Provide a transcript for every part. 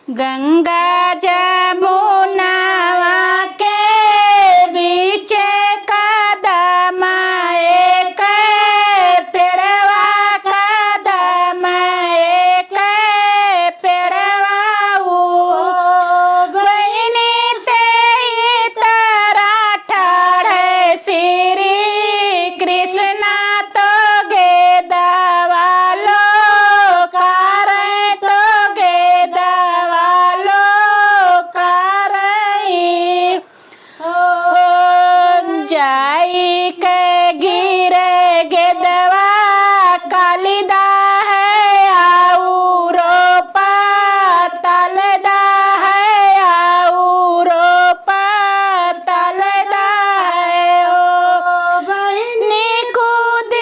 गंगा जमुना के बीच कदम एक पेड़वा कदम एक पेड़वा बहनी से तारा ठाड़े श्री कृष्णा तो गेदवालो करे तो गेदवालो करई जाई के गिरे गेदवा कालिदा है आउरो पातलदा है आउरो पातलदा है ओ बहनी कूद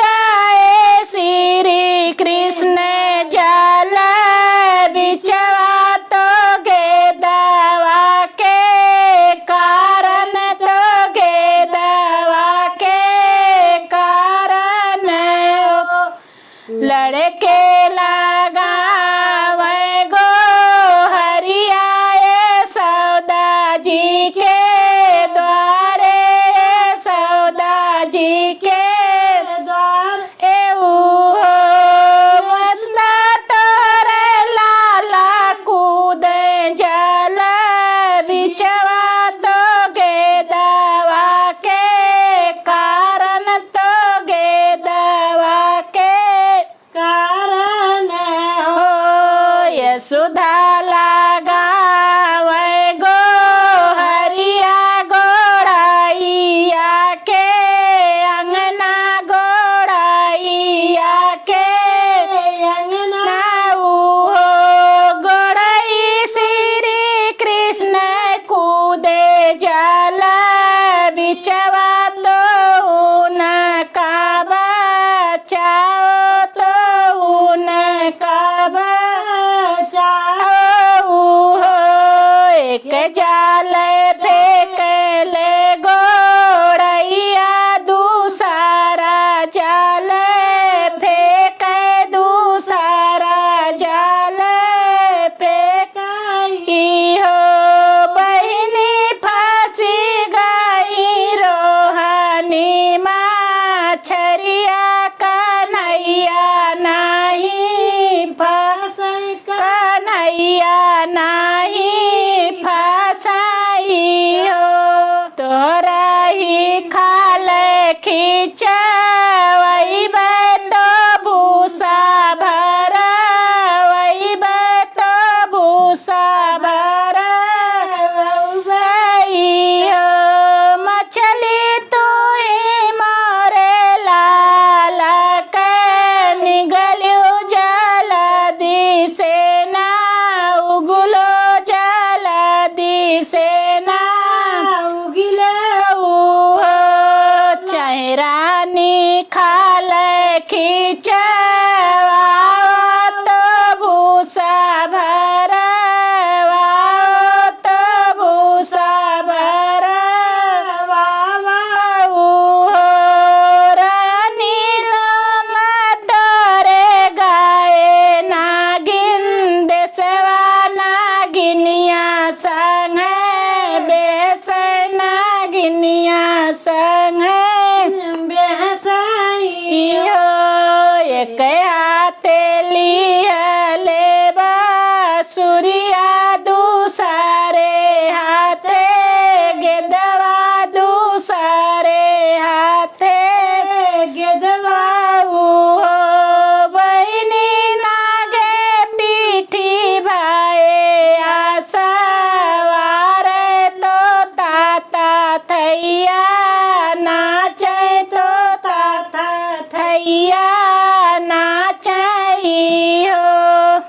गए श्री कृष्ण जल बिचवा तो गेदवा के कारण तो गेदवा के कारण लड़के लगावे गो हरियाए सौदा जी के द्वारे सौदा जी के द्वार एऊ मसला तोरे लाला कूद जल बिचवा तो गेदवा के कारण तो गेदवा के कारण हो यशोदा लगावे गो हरिया गोड़ाइया के अंगना गोड़ाइया के अंगना हो गोड़ाई श्री कृष्ण कूदे जल बिचवा तो उनका बचाओ तो उनका बचाओ एक जा